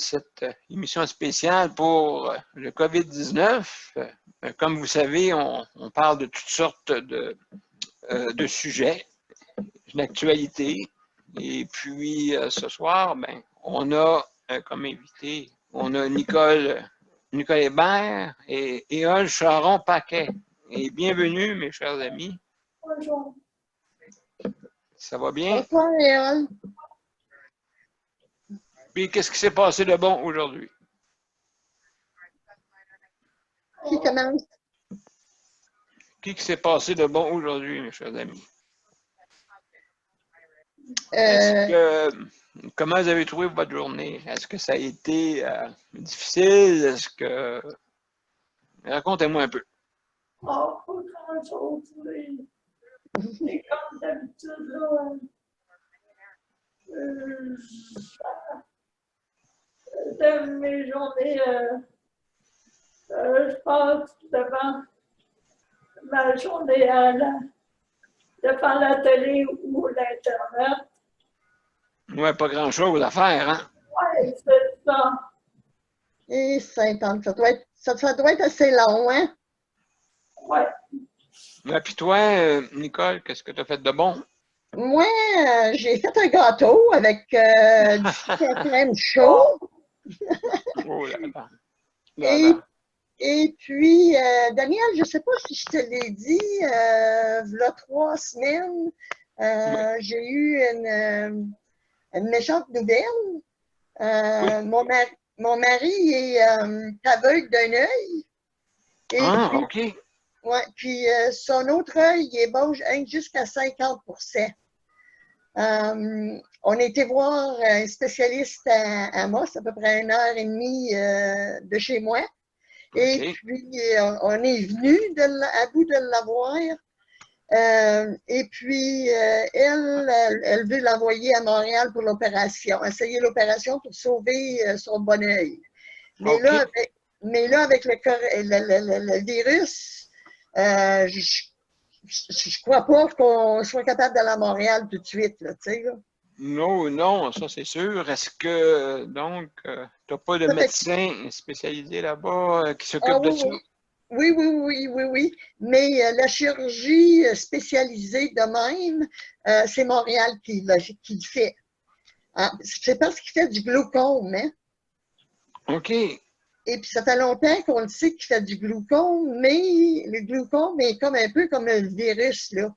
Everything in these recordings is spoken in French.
cette émission spéciale pour le COVID-19. Comme vous savez, on parle de toutes sortes de sujets, d'actualité. Et puis, ce soir, ben, on a comme invité, on a Nicole Hébert et Éole Charon-Paquet. Et bienvenue, mes chers amis. Bonjour. Ça va bien? Bonsoir, Éole. Puis, qu'est-ce qui s'est passé de bon aujourd'hui? Qui commence? Qui s'est passé de bon aujourd'hui, mes chers amis? Comment vous avez trouvé votre journée? Est-ce que ça a été difficile? Est-ce que... Racontez-moi un peu. Oh, pas grand-chose, oui. Et comme d'habitude, là, de mes journées, je passe devant ma journée devant la télé ou l'Internet. Ouais, pas grand-chose à faire, hein? Oui, c'est ça. Et ça doit être assez long, hein? Oui. Ouais, puis toi, Nicole, qu'est-ce que tu as fait de bon? Moi, j'ai fait un gâteau avec du sucre crème chaud. Oh là là. Là, là. Et puis, Daniel, je ne sais pas si je te l'ai dit, il y a 3 semaines, j'ai eu une méchante nouvelle. Oui. Mon mari est aveugle d'un œil. OK. Ouais, puis son autre œil il est bon jusqu'à 50%. On a été voir un spécialiste à Amos, à peu près 1h30 de chez moi. Et puis, on est venu à bout de l'avoir. Et puis, elle veut l'envoyer à Montréal pour l'opération, essayer l'opération pour sauver son bon œil. Mais là, avec le virus, je ne crois pas qu'on soit capable d'aller à Montréal tout de suite, là, tu sais, là. Non, ça c'est sûr. Est-ce que, donc, tu n'as pas de médecin spécialisé là-bas qui s'occupe de ça? Oui. Mais la chirurgie spécialisée de même, c'est Montréal qui le fait. Ah, c'est parce qu'il fait du glaucome, hein? OK. Et puis, ça fait longtemps qu'on le sait qu'il fait du glaucome, mais le glaucome est comme un peu comme le virus, là.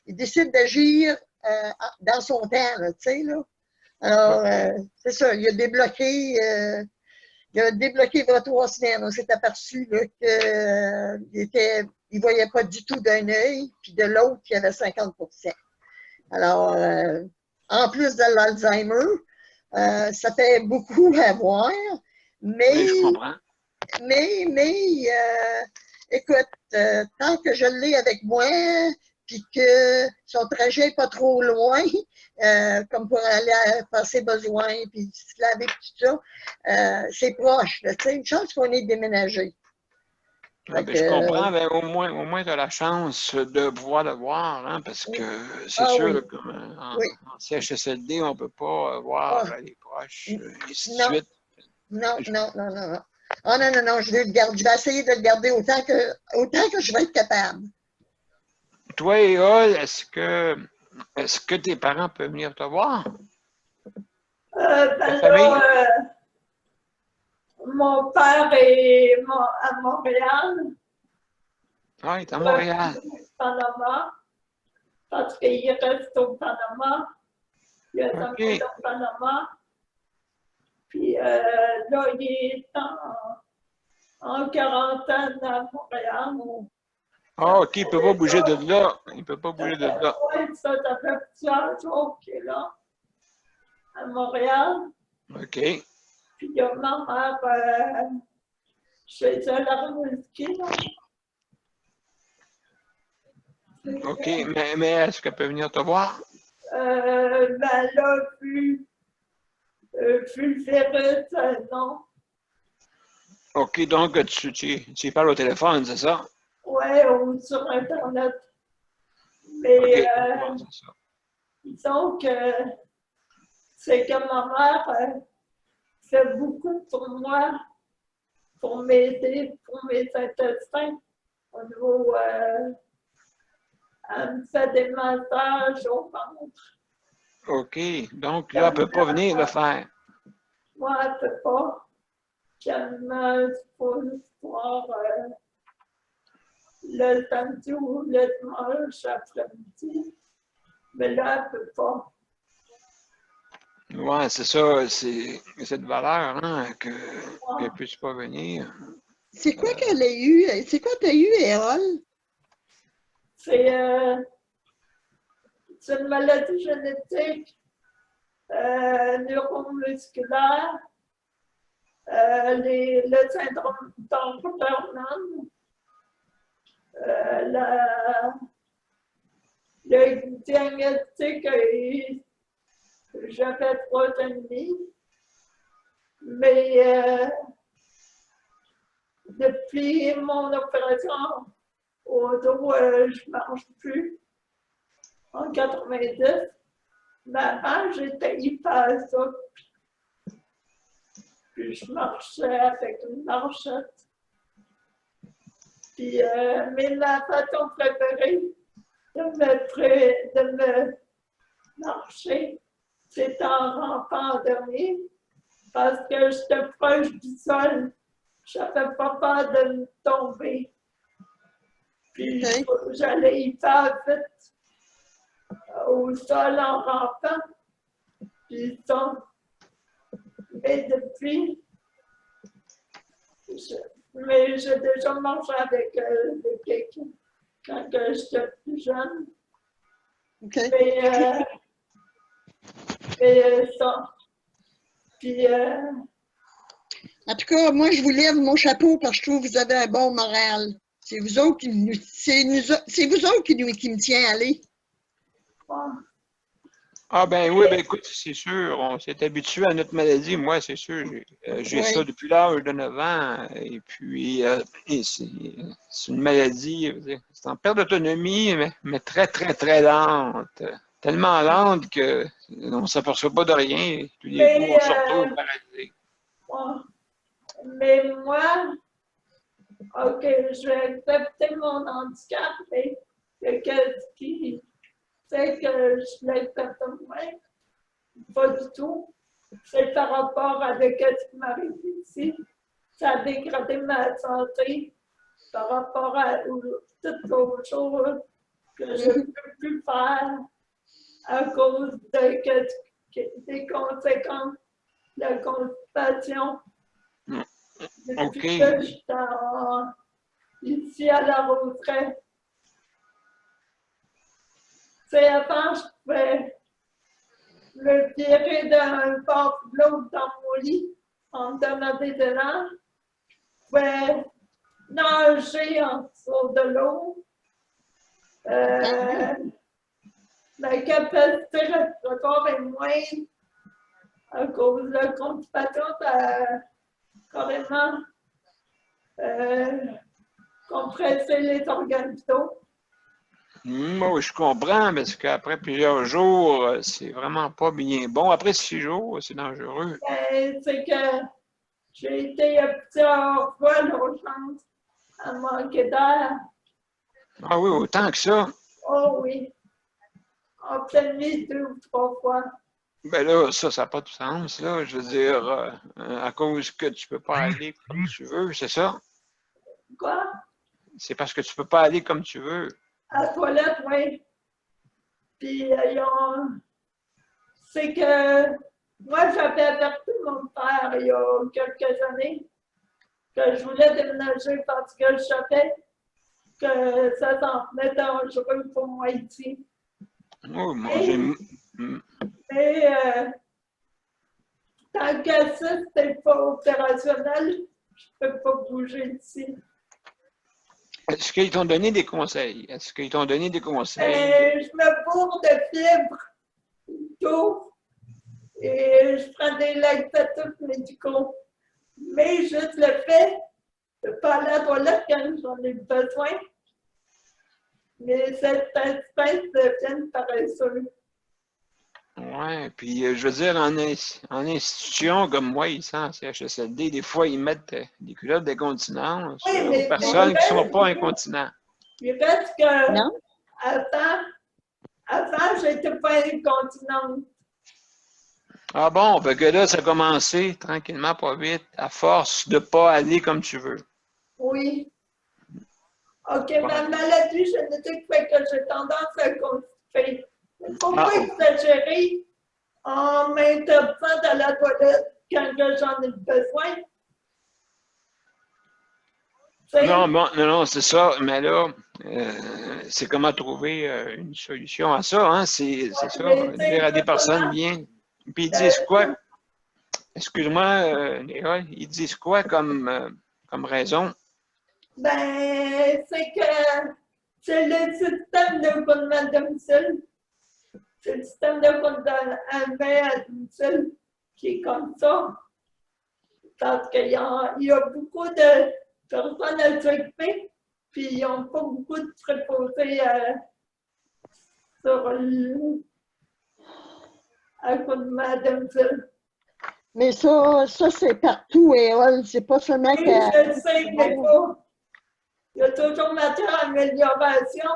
Il décide d'agir dans son temps, là, tu sais, là. Alors, c'est ça, il a débloqué il y a 3 semaines. On s'est aperçu qu'il ne voyait pas du tout d'un œil, puis de l'autre, il avait 50%. Alors, en plus de l'Alzheimer, ça fait beaucoup à voir, mais, je comprends. Écoute, tant que je l'ai avec moi, puis que son trajet n'est pas trop loin, comme pour aller faire ses besoins, puis se laver, tout ça, c'est proche. Tu sais, une chance qu'on est déménagé. Je comprends, mais au moins tu as la chance de pouvoir le voir, hein, parce que c'est sûr, là, comme en CHSLD, on ne peut pas voir les proches, et ainsi de suite. Non. Oh non, je vais essayer de le garder autant que je vais être capable. Toi, Éole, est-ce que tes parents peuvent venir te voir? Ben là, mon père est à Montréal. Ah, il est à Montréal. Panama, parce qu'il reste au Panama. Il a demeuré au Panama. Puis là, il est en quarantaine à Montréal. Ah, OK, il ne peut pas bouger de là. Il ne peut pas bouger de là. Oui, ça fait plusieurs jours qu'il est là, à Montréal. OK. Puis il y a ma mère chez elle à Rimouski, là. OK, mais est-ce qu'elle peut venir te voir? Ben là, vu le virus, non. OK, donc tu parles au téléphone, c'est ça? Oui, ou sur Internet. Mais disons que c'est que ma mère, fait beaucoup pour moi, pour m'aider, pour mes intestins. Au niveau, elle me fait des massages au ventre. OK. Donc, là, elle ne peut pas venir le faire. Moi, elle ne peut pas. Tellement il faut le soir, le samedi ou le dimanche après-midi. Mais là, elle ne peut pas. Oui, c'est ça. C'est cette valeur, hein, qu'elle ne puisse pas venir. C'est quoi qu'elle a eu? C'est quoi tu as eu, Erol? C'est une maladie génétique neuromusculaire, le syndrome d'Angelman, le diagnostic, j'avais 3 ans et demi, mais depuis mon opération au dos, je ne marche plus en 90. Mais avant, j'étais hyper souple. Puis je marchais avec une marchette. Puis, mais ma façon préférée de me marcher, c'est en rampant en dernier, parce que j'étais proche du sol. Je n'avais pas peur de me tomber. Puis j'allais hyper vite au sol en rampant. Puis mais depuis, mais j'ai déjà marché avec quelqu'un quand j'étais plus jeune. Okay. Mais ça. Puis, En tout cas, moi, je vous lève mon chapeau parce que je trouve que vous avez un bon moral. C'est vous autres qui me tient à aller. Ah ben oui, ben écoute, c'est sûr, on s'est habitué à notre maladie. Moi, c'est sûr, j'ai ça depuis l'âge de 9 ans. Et puis, c'est une maladie, c'est en perte d'autonomie, mais très, très, très lente. Tellement lente qu'on ne s'aperçoit pas de rien. Tous les coups, on se retrouve paralysé. Mais moi, OK, je vais accepter mon handicap, mais qu'est-ce qui fait que je l'accepte moins? Pas du tout. C'est par rapport avec ce qui m'arrive ici. Ça a dégradé ma santé par rapport à toutes autres choses que je ne peux plus faire à cause des conséquences de la constipation. OK. Depuis que je suis ici à la retraite. C'est avant, je pouvais me virer d'un bord de l'autre dans mon lit en me donnant des élans. Je pouvais nager en dessous de l'eau. Ma capacité respiratoire est moindre à cause de la constipation. Carrément compresser les organes vitaux. Moi, je comprends, parce qu'après plusieurs jours, c'est vraiment pas bien bon. Après 6 jours, c'est dangereux. C'est que j'ai été plusieurs fois à l'urgence à manquer d'air. Ah oui, autant que ça. Oh oui, en pleine nuit 2 ou 3 fois. Ben là, ça n'a pas de sens, là. Je veux dire, à cause que tu peux pas aller comme tu veux, c'est ça? Quoi? C'est parce que tu peux pas aller comme tu veux. À la toilette, oui. Puis, c'est que moi, j'avais averti mon père il y a quelques années que je voulais déménager parce que je savais que ça s'en venait dangereux pour moi ici. Oh, mon Dieu. Mais tant que ça, c'était pas opérationnel, je ne peux pas bouger d'ici. Est-ce qu'ils t'ont donné des conseils? Est-ce qu'ils t'ont donné des conseils? Je me bourre de fibres d'eau et je prends des laxatifs médicaux. Mais juste le fait de ne pas aller à la toilette quand j'en ai besoin, mais cette espèce devient paresseux. Ouais, puis je veux dire, en institution comme moi, ici, en CHSLD, des fois, ils mettent des culottes d'incontinence Oui, aux mais personnes qui ne sont pas il incontinents. reste que Non? avant, j'étais pas incontinente. Ah bon, fait que là, ça a commencé tranquillement, pas vite, à force de ne pas aller comme tu veux. Oui. OK, Bon. ma maladie génétique fait que j'ai tendance à constiper. Il ne faut Ah, pas exagérer en m'interdisant à la toilette quand j'en ai besoin. non, bon, non, c'est ça, mais là, c'est comment trouver une solution à ça, hein? C'est ça, dire à des personnes, bien. Puis ils disent quoi? Excuse-moi, Léa, ils disent quoi comme raison? Ben, c'est que c'est le système de coulement à domicile. C'est le système de coulement à domicile qui est comme ça. Parce qu'il y a beaucoup de personnes à s'occuper, puis ils n'ont pas beaucoup de préposés sur le coulement à domicile. Mais ça c'est partout, Éole. C'est pas seulement Oui, qu'à... je sais, il y a toujours matière à amélioration,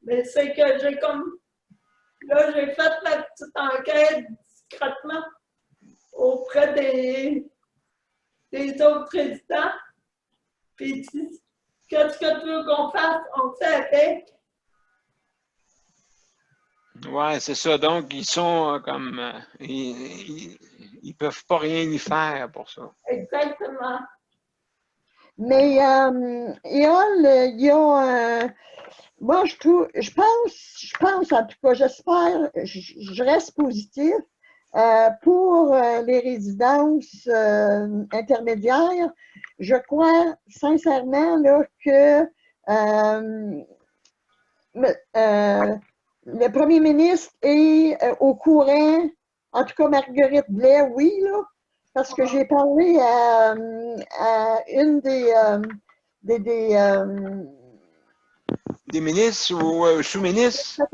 mais c'est que j'ai comme. Là, j'ai fait ma petite enquête discrètement auprès des autres présidents. Puis, qu'est-ce que tu veux qu'on fasse? On fait avec. Ouais, c'est ça. Donc, ils sont comme. Ils peuvent pas rien y faire pour ça. Exactement. Mais, Éole, il y a... moi, je pense, en tout cas, j'espère, je reste positif pour les résidences intermédiaires. Je crois sincèrement là, que le premier ministre est au courant, en tout cas Marguerite Blais, oui, là, parce que j'ai parlé à une des Des ministres ou sous-ministres? un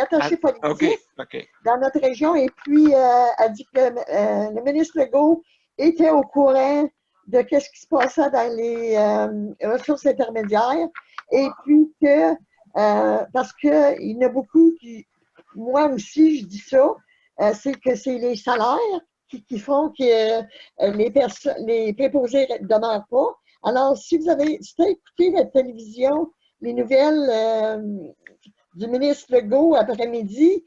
attaché OK, politique OK. dans notre région et puis a dit que le ministre Legault était au courant de ce qui se passait dans les ressources intermédiaires et puis que, parce qu'il y en a beaucoup qui, moi aussi je dis ça, c'est que c'est les salaires qui font que les préposés ne demeurent pas. Alors, si vous avez écouté la télévision, les nouvelles du ministre Legault après-midi,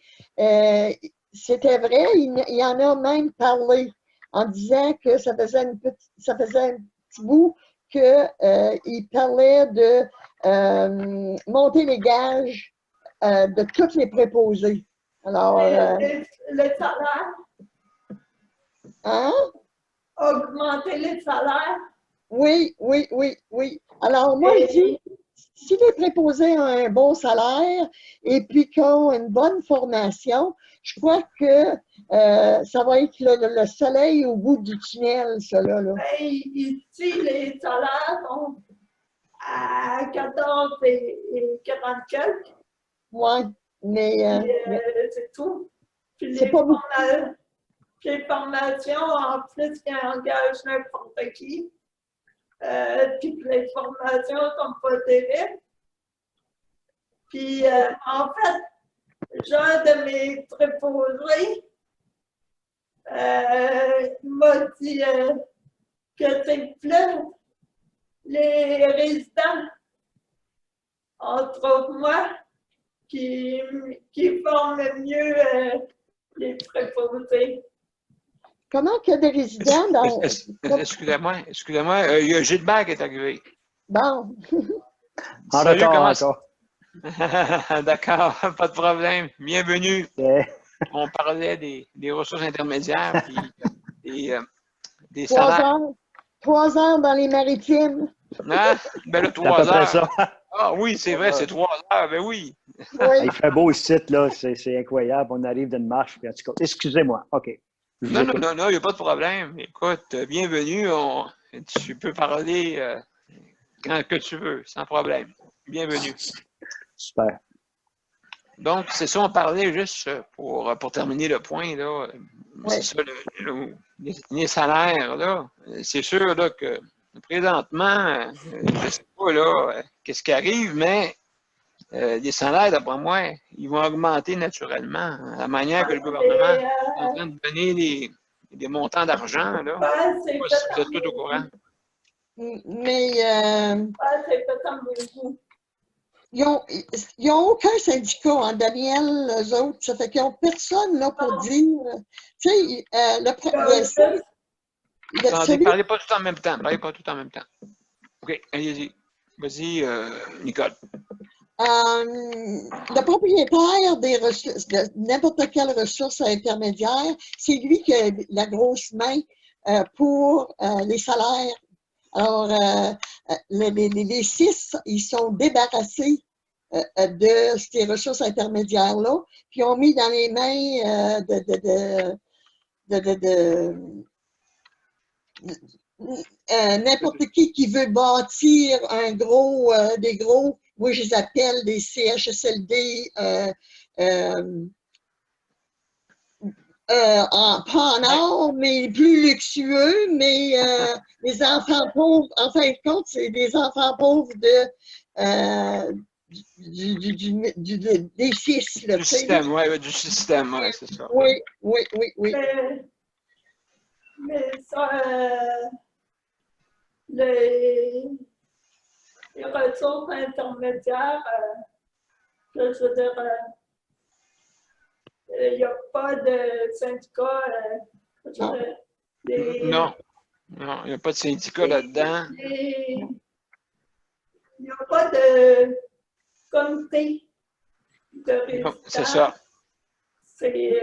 c'était vrai, il en a même parlé en disant que ça faisait un petit bout qu'il parlait de monter les gages de tous les préposés. Alors, Le salaire, hein? augmenter les salaires. Oui, oui, oui, oui. Alors, moi, je dis, si les préposés ont un bon salaire et puis qu'ils ont une bonne formation, je crois que ça va être le soleil au bout du tunnel, ça là. Ben, ici, les salaires sont à 14 et 40 quelques. Oui, mais C'est tout. Puis c'est pas beaucoup. les formations, en plus, qui engagent n'importe qui. Puis les formations sont pas terribles. Puis, en fait, j'ai un de mes préposés m'a dit que c'est plus les résidents, entre autres moi, qui forment mieux les préposés. Comment qu'il y a des résidents dans... Excusez-moi, il y a Gilbert qui est arrivé. Bon, En Salut, retard comment encore. D'accord, pas de problème. Bienvenue. Eh, On parlait des ressources intermédiaires puis des 3 salaires. heures, 3 heures dans les maritimes. Hein? Ben là, c'est à peu 3 près heures. ça. Ah oui, c'est vrai, c'est 3 heures. Ben oui. Oui. Il fait beau ici, là. C'est incroyable. On arrive d'une marche. Puis en tout cas, excusez-moi. OK. Non, il n'y a pas de problème. Écoute, bienvenue. Tu peux parler quand que tu veux, sans problème. Bienvenue. Super. Donc, c'est ça, on parlait juste pour terminer le point, là. Ouais. C'est ça, les salaires, là. C'est sûr, là, que présentement, je ne sais pas, là, qu'est-ce qui arrive, mais les salaires, d'après moi, ils vont augmenter naturellement. La manière que le gouvernement Mais, est en train de donner des montants d'argent, là. pas Je sais c'est pas fait si vous êtes en tous au courant. Mais pas c'est fait en vous. ils n'ont aucun syndicat, hein, Daniel, eux autres. Ça fait qu'ils n'ont personne là, pour Non. dire. Tu sais, Attendez, celui, parlez pas tout en même temps. Parlez pas tout en même temps. OK, allez-y. Vas-y, Nicole. le propriétaire des ressources, de n'importe quelle ressource intermédiaire, c'est lui qui a la grosse main pour les salaires. Alors, les 6, ils sont débarrassés de ces ressources intermédiaires-là, puis ont mis dans les mains n'importe qui veut bâtir des gros, moi je les appelle des CHSLD pas en or, mais plus luxueux, mais les enfants pauvres, en fin de compte, c'est des enfants pauvres des 6. Là, Du système, oui, du système, oui, c'est ça. Oui. Mais ça, les ressources intermédiaires, je veux dire, il n'y a pas de syndicat. Non, il n'y a pas de syndicat là-dedans. Il n'y a pas de comité de résidence. C'est ça. C'est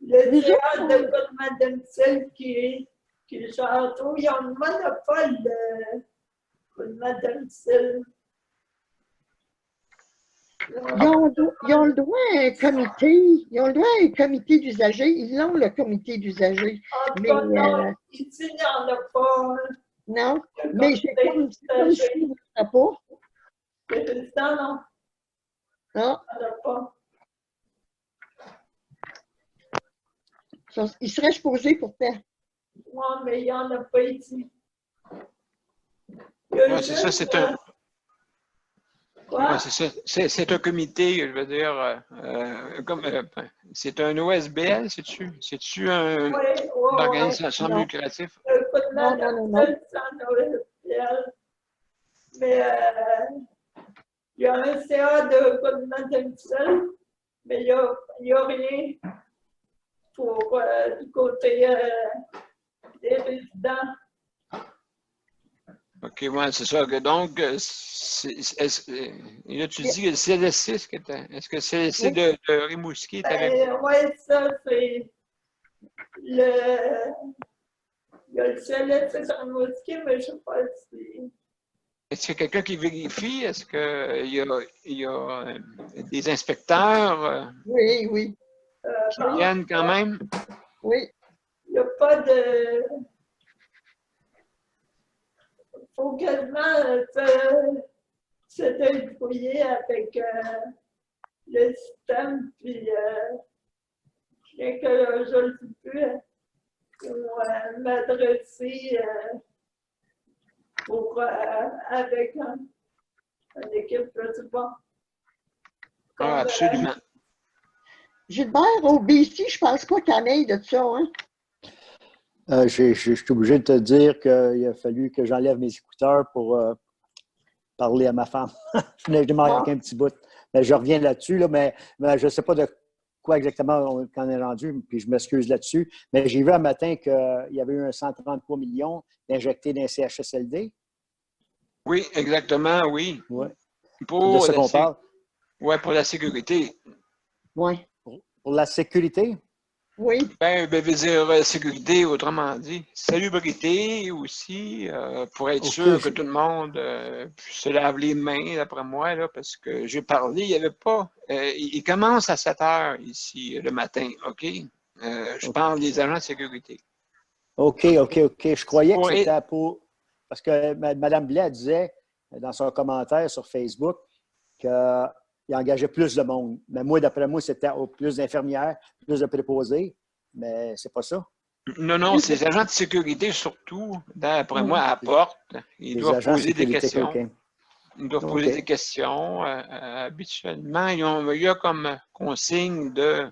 le théâtre de Goodman-Dempsey qui gère tout. Ils ont le monopole de Goodman-Dempsey. Ils ont le droit à un comité. Ils ont le droit à un comité d'usagers. Ils l'ont, le comité d'usagers. Mais Non, ici, il n'y en a pas. non, mais c'est comme s'il n'y en a pas. Le président, non. Non. Il n'y en a pas. Il serait supposé pourtant. Oui, mais il n'y en a pas ici. Oui, c'est ça, c'est un. Quoi? Ouais, c'est ça. C'est un comité, je veux dire, c'est un OSBL, c'est-tu un organisme sans but lucratif? Non. C'est un OSBL. Mais il y a un CA de Goldman Dempsey, mais il n'y a rien pour du côté des résidents. OK, ouais, c'est ça. Donc, là, tu dis que le CLSC, est-ce que le CLSC de Rimouski est avec vous? Oui, ça, c'est il y a le CLSC de Rimouski, mais je ne sais pas si. Est-ce qu'il y a quelqu'un qui vérifie? Est-ce qu'il y a des inspecteurs Oui. qui viennent quand même? Oui. Il n'y a pas de. Il faut quasiment se débrouiller avec le système, puis bien que je ne sais plus, pour m'adresser avec une équipe, je ne sais pas. Ah, absolument. Gilbert, au BC, je ne pense pas qu'il y en ait de ça, hein? Je suis obligé de te dire qu'il a fallu que j'enlève mes écouteurs pour parler à ma femme. Je venais de manquer un petit bout. Mais je reviens là-dessus, là, mais je ne sais pas de quoi exactement on est rendu, puis je m'excuse là-dessus. Mais j'ai vu un matin qu'il y avait eu un 133 millions injectés dans les CHSLD. Oui, exactement, oui. Ouais. Pour de ce qu'on parle. Oui, pour la sécurité. Oui. Pour la sécurité? Oui. Ben, veut dire sécurité, autrement dit. Salubrité aussi, pour être sûr que tout le monde se lave les mains, d'après moi, là, parce que j'ai parlé, il n'y avait pas. Il commence à 7 heures ici, le matin, OK? Je parle des agents de sécurité. OK. Je croyais que c'était pour. Parce que Mme Blais disait dans son commentaire sur Facebook que il engageait plus de monde. Mais moi, d'après moi, c'était plus d'infirmières, plus de préposés. Mais c'est pas ça. Non, non, ces agents de sécurité, surtout, d'après moi, à la porte, ils Les doivent agents de poser des sécurité, questions. OK. Ils doivent OK. poser des questions. Habituellement, il y a comme consigne de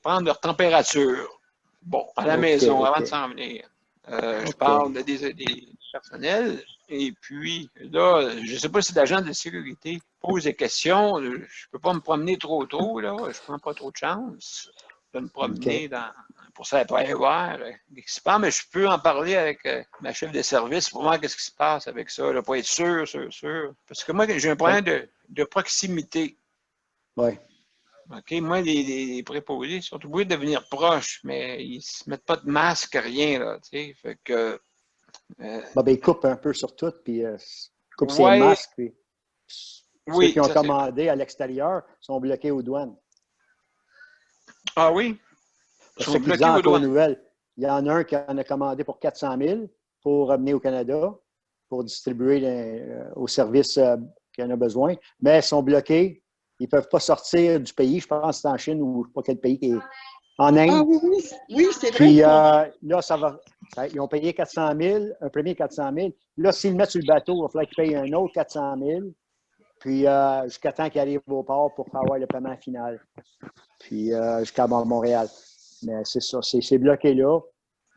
prendre leur température. Bon, à la OK, maison, OK. avant de s'en venir. Je OK. parle des personnels. Et puis, là, je ne sais pas si l'agent de sécurité pose des questions. Je ne peux pas me promener trop tôt, là. Je ne prends pas trop de chance de me promener pour ça, pour aller voir ce qui se passe, mais je peux en parler avec ma chef de service pour voir qu'est-ce qui se passe avec ça, là, pour être sûr. Parce que moi, j'ai un problème de proximité. Oui. OK, moi, les préposés sont obligés de devenir proches, mais ils ne se mettent pas de masque, rien, là, tu sais. Fait que. Ben, ils coupent un peu sur tout, puis ils coupent ses Ouais, masques. Puis ceux qui ont ça c'est. commandé à l'extérieur sont bloqués aux douanes. Ah oui? Ils Parce sont que qu'ils bloqués disaient aux encore aux douanes. nouvelles, il y en a un qui en a commandé pour 400 000 pour ramener au Canada, pour distribuer aux services qui en ont besoin, mais ils sont bloqués. Ils ne peuvent pas sortir du pays. Je pense que c'est en Chine ou je ne sais pas quel pays qui est en Inde. Ah oui, oui, c'est vrai. Puis là, ils ont payé 400 000, un premier 400 000. Là, s'ils le mettent sur le bateau, il va falloir qu'ils payent un autre 400 000. Puis jusqu'à temps qu'ils arrivent au port pour avoir le paiement final. Puis jusqu'à Montréal. Mais c'est ça, c'est bloqué là.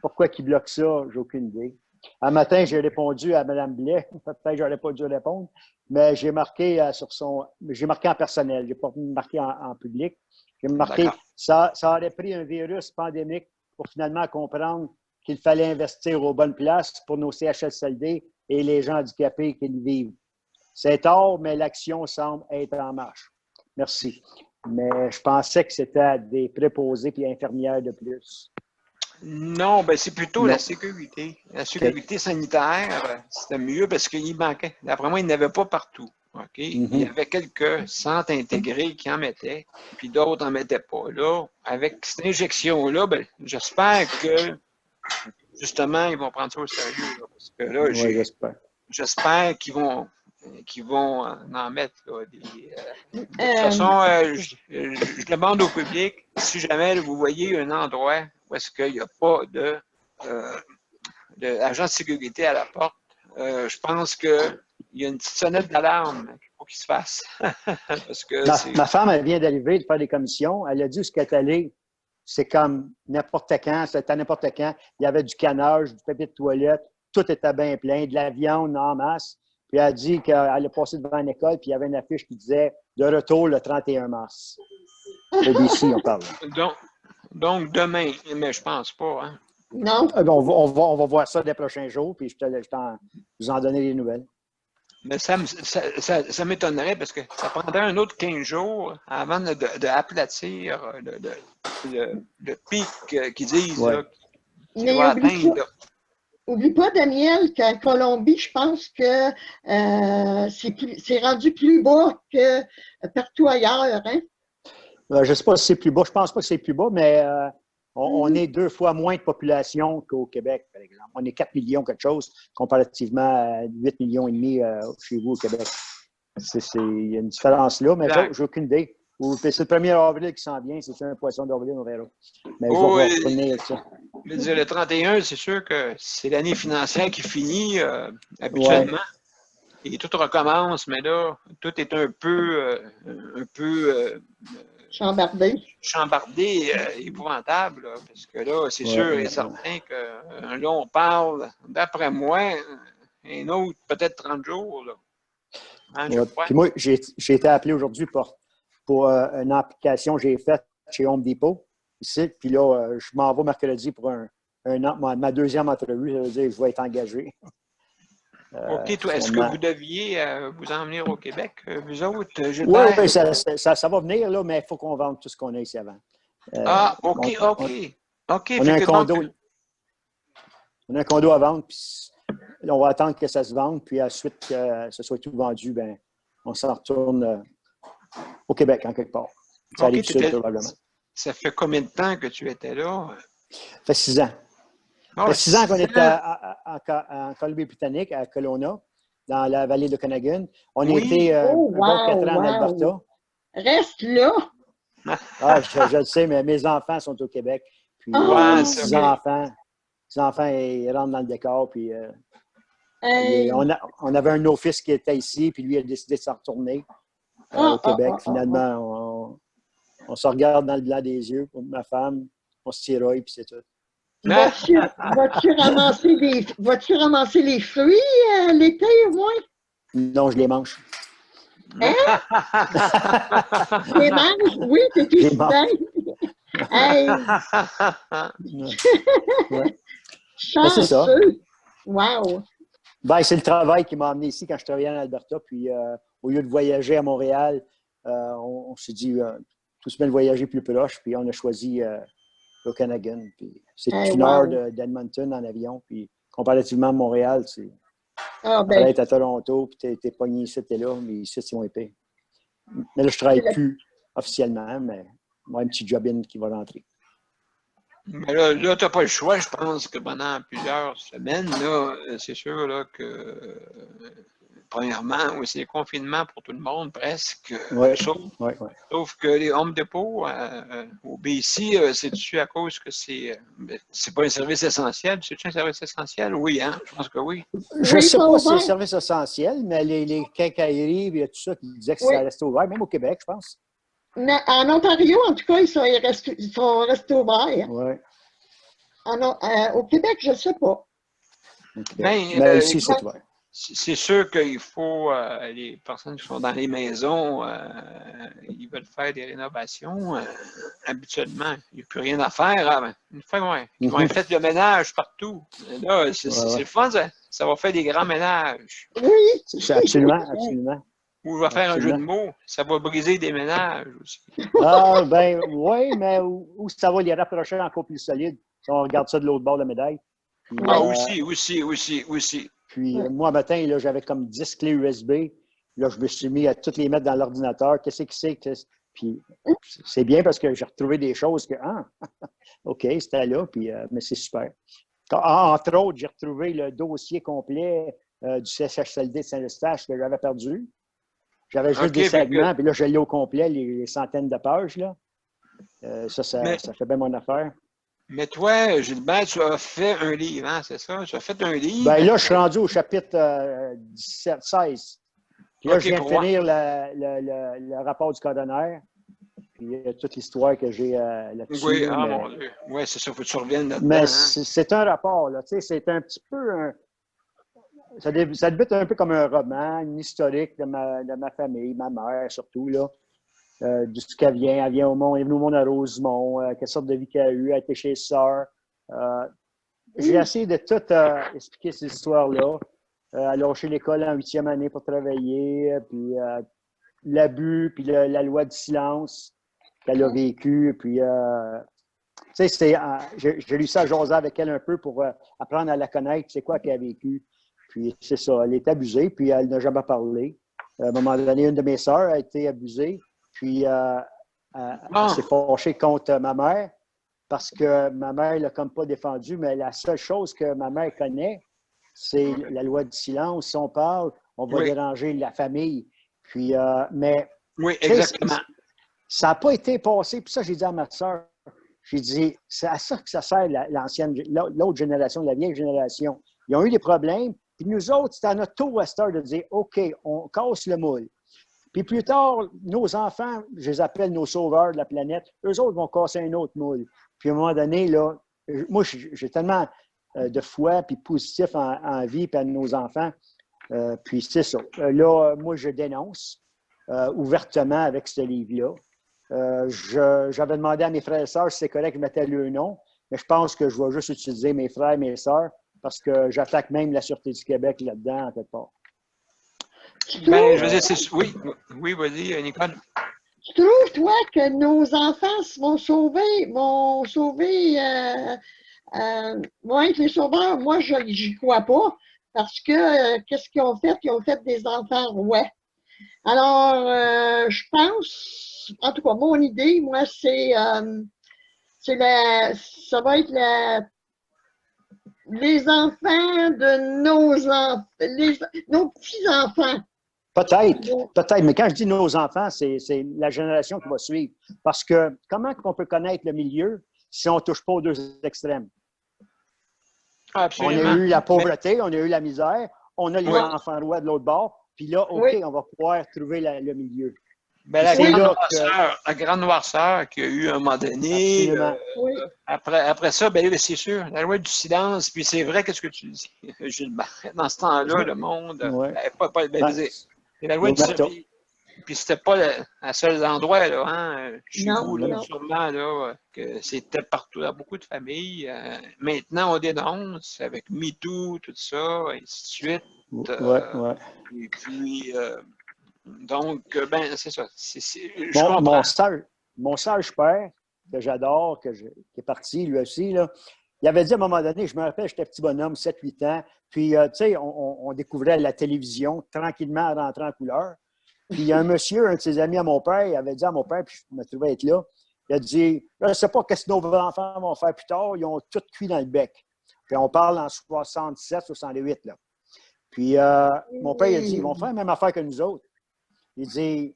Pourquoi ils bloquent ça, j'ai aucune idée. Un matin, j'ai répondu à Mme Blais. Peut-être que je n'aurais pas dû répondre, mais j'ai marqué j'ai marqué en personnel. Je n'ai pas marqué en public. J'ai marqué ça aurait pris un virus pandémique pour finalement comprendre qu'il fallait investir aux bonnes places pour nos CHSLD et les gens handicapés qui y vivent. C'est tard, mais l'action semble être en marche. Merci. Mais je pensais que c'était des préposés et infirmières de plus. Non, ben c'est plutôt Non. la sécurité. La sécurité sanitaire, c'était mieux parce qu'il manquait. D'après moi, il n'y en avait pas partout. OK? Il y avait quelques centres intégrés qui en mettaient, puis d'autres n'en mettaient pas. Là, avec cette injection-là, ben, j'espère que, justement, ils vont prendre ça au sérieux. Là, parce que là, Oui, j'espère qu'ils vont en mettre. Là, de toute façon, je demande au public, si jamais là, vous voyez un endroit où est-ce qu'il n'y a pas d'agent de sécurité à la porte, je pense qu'il y a une petite sonnette d'alarme qu'il faut qu'il se fasse. Parce que ma femme, elle vient d'arriver de faire des commissions. Elle a dit où ce qu'elle est allée, c'est comme n'importe quand, c'était n'importe quand. Il y avait du canage, du papier de toilette, tout était bien plein, de la viande en masse. Puis elle a dit qu'elle a passé devant une école, puis il y avait une affiche qui disait « De retour le 31 mars ». C'est d'ici, on parle. Donc, demain, mais je pense pas. Hein? Non. On va voir ça des prochains jours, puis je vous en donner des nouvelles. Mais ça m'étonnerait parce que ça prendrait un autre 15 jours avant d'aplatir le pic qu'ils disent qu'il va atteindre. Oublie pas, Daniel, qu'en Colombie, je pense que c'est rendu plus bas que partout ailleurs. Hein? Je ne sais pas si c'est plus bas. Je ne pense pas que c'est plus bas, mais on est 2 fois moins de population qu'au Québec, par exemple. On est 4 millions quelque chose, comparativement à 8 millions et demi chez vous au Québec. Il y a une différence là, mais j'ai aucune idée. C'est le 1er avril qui s'en vient. C'est un poisson d'avril, on verra. Mais je vais revenir avec ça. Le 31, c'est sûr que c'est l'année financière qui finit habituellement. Ouais. Et tout recommence, mais là, tout est un peu chambardé, épouvantable. Là, parce que là, c'est sûr et certain que là, on parle, d'après moi, un autre, peut-être 30 jours. Là. Hein, puis moi, j'ai été appelé aujourd'hui pour une application que j'ai faite chez Home Depot, ici. Puis là, je m'en vais mercredi pour ma deuxième entrevue. Ça veut dire que je vais être engagé. OK. Est-ce que vous deviez vous en venir au Québec, vous autres? Oui, ça va venir, là, mais il faut qu'on vende tout ce qu'on a ici avant. OK. On a un condo. On a un condo à vendre, puis on va attendre que ça se vende, puis ensuite que ce soit tout vendu, ben, on s'en retourne au Québec, en quelque part. Ça arrive sud, probablement. Ça fait combien de temps que tu étais là? Ça fait 6 ans. Ça fait 6 ans qu'on était en Colombie-Britannique, à Kelowna. dans la vallée de Okanagan. On a Oui. été Oh, un bon 4 ans en wow. Alberta. Reste là. Ah, je le sais, mais mes enfants sont au Québec. Puis Ah, Ouais, les c'est petits-enfants, ils rentrent dans le décor. Puis hey. on avait un de nos fils qui était ici, puis lui il a décidé de s'en retourner au Québec. Finalement, on se regarde dans le blanc des yeux, pour ma femme, on se tiraille, puis c'est tout. Vas-tu ramasser les fruits l'été au moins? Non, je les mange. Hein? Les manges? Oui, t'es Je les aussi mange. bien. Hey, Ouais. Ben, c'est ça. chanceux. Wow. Ben, c'est le travail qui m'a amené ici quand je travaillais en Alberta. Puis, au lieu de voyager à Montréal, on s'est dit tout se met de voyager plus proche. Puis, on a choisi l'Okanagan. Puis, c'est Hey, une heure wow. d'Edmonton en avion. Puis, comparativement à Montréal, c'est Ah, après ben, être à Toronto, puis t'es pogné ici, t'es là, mais ici, c'est moins épais. Mais là, je travaille plus officiellement, mais moi, un petit job-in qui va rentrer. Mais là, tu n'as pas le choix, je pense que pendant plusieurs semaines, là, c'est sûr là, que, premièrement, c'est le confinement pour tout le monde, presque. Oui, Sauf, oui. sauf que les Home Depot au BC, c'est-tu à cause que c'est pas un service essentiel? C'est-tu un service essentiel? Oui, hein? Je pense que oui. Je ne oui, sais ils sont pas si c'est un ouverts. service essentiel, mais les quincailleries, il y a tout ça qui disaient que ça Oui. restait ouvert, même au Québec, je pense. Mais en Ontario, en tout cas, ils sont restés ouverts. Oui. Au Québec, je ne sais pas. Ben, Mais ici, c'est ouvert. c'est sûr qu'il faut, les personnes qui sont dans les maisons, ils veulent faire des rénovations. Habituellement, il n'y a plus rien à faire. Une fois ouais, ils vont faire le ménage partout. Et là, c'est le fun, ça va faire des grands ménages. Oui. Absolument, absolument. Ou je vais faire un jeu de mots, ça va briser des ménages aussi. Ah, ben oui, mais où ça va les rapprocher encore plus solides, si on regarde ça de l'autre bord de la médaille. Puis, Aussi. Puis moi, matin, là, j'avais comme 10 clés USB. Là, je me suis mis à toutes les mettre dans l'ordinateur. Qu'est-ce que c'est? Puis c'est bien parce que j'ai retrouvé des choses que, OK, c'était là, puis, mais c'est super. Entre autres, j'ai retrouvé le dossier complet du CHSLD de Saint-Eustache que j'avais perdu. J'avais juste des segments, puis là, je l'ai au complet, les centaines de pages. Là. Ça fait bien mon affaire. Mais toi, Gilbert, tu as fait un livre, hein, c'est ça? Tu as fait un livre. Ben là, je suis rendu au chapitre 17, 16. Puis là, je viens de finir le rapport du coroner. Puis toute l'histoire que j'ai là-dessus. Oui, mon Dieu. Oui, c'est ça, il faut que tu reviennes là-dedans. Mais c'est un rapport, là. Tu sais, c'est un petit peu ça débute un peu comme un roman, une historique de ma famille, ma mère surtout, là. De ce qu'elle vient. Elle vient au monde, elle est venue au monde à Rosemont, quelle sorte de vie qu'elle a eue, elle a été chez Sœur. J'ai essayé de tout expliquer cette histoire-là. Elle a lâché l'école en 8e année pour travailler, puis l'abus, puis la loi du silence qu'elle a vécu. Puis, tu sais, j'ai lu ça à jaser avec elle un peu pour apprendre à la connaître, c'est quoi qu'elle a vécu. Puis, c'est ça, elle est abusée, puis elle n'a jamais parlé. À un moment donné, une de mes sœurs a été abusée, puis elle s'est fâchée contre ma mère parce que ma mère ne l'a comme pas défendue, mais la seule chose que ma mère connaît, c'est la loi du silence. Si on parle, on va déranger la famille. Puis, mais oui, exactement. Ça n'a pas été passé. Puis ça, j'ai dit à ma soeur, j'ai dit, c'est à ça que ça sert l'autre génération, la vieille génération. Ils ont eu des problèmes. Puis nous autres, c'est à notre tour à cette heure de dire, OK, on casse le moule. Puis plus tard, nos enfants, je les appelle nos sauveurs de la planète, eux autres vont casser un autre moule. Puis à un moment donné, là, moi, j'ai tellement de foi puis positif en vie puis à nos enfants. Puis c'est ça. Là, moi, je dénonce ouvertement avec ce livre-là. J'avais demandé à mes frères et sœurs si c'est correct que je mettais le nom, mais je pense que je vais juste utiliser mes frères et mes sœurs parce que j'attaque même la Sûreté du Québec là-dedans, en quelque part. Ben, je veux dire, oui, vas-y, Nicole. Tu trouves, toi, que nos enfants vont sauver les sauveurs? Moi, j'y crois pas. Parce que, qu'est-ce qu'ils ont fait? Ils ont fait des enfants rois. Alors, je pense, en tout cas, mon idée, moi, ça va être les enfants de nos petits-enfants. Peut-être, mais quand je dis nos enfants, c'est la génération qui va suivre. Parce que comment on peut connaître le milieu si on ne touche pas aux deux extrêmes? Absolument. On a eu la pauvreté, on a eu la misère, on a les Oui. enfants rois de l'autre bord, puis là, OK, Oui. on va pouvoir trouver le milieu. Ben, C'est là la grande noirceur qu'il y a eu à un moment donné. Absolument. Oui. Après ça, ben, c'est sûr, la loi du silence, puis c'est vrai, qu'est-ce que tu dis, Gilbert? Dans ce temps-là, le monde, Ouais. c'est la loi du silence. Puis c'était pas le seul endroit, là, hein, chez Non, vous, là, non. sûrement, là, que c'était partout, dans beaucoup de familles. Maintenant, on dénonce avec MeToo, tout ça, et ainsi de suite. Ouais. Et puis, donc, ben, c'est ça. Je comprends. Mon sage père, que j'adore, qui est parti lui aussi, là, il avait dit à un moment donné, je me rappelle, j'étais petit bonhomme, 7-8 ans, puis, tu sais, on découvrait la télévision tranquillement rentrant en couleur. Puis il y a un monsieur, un de ses amis à mon père, il avait dit à mon père, puis je me trouvais être là, il a dit, je ne sais pas ce que nos enfants vont faire plus tard, ils ont tout cuit dans le bec. Puis on parle en 67, 68, là. Puis mon père, il a dit, ils vont faire la même affaire que nous autres. Il dit,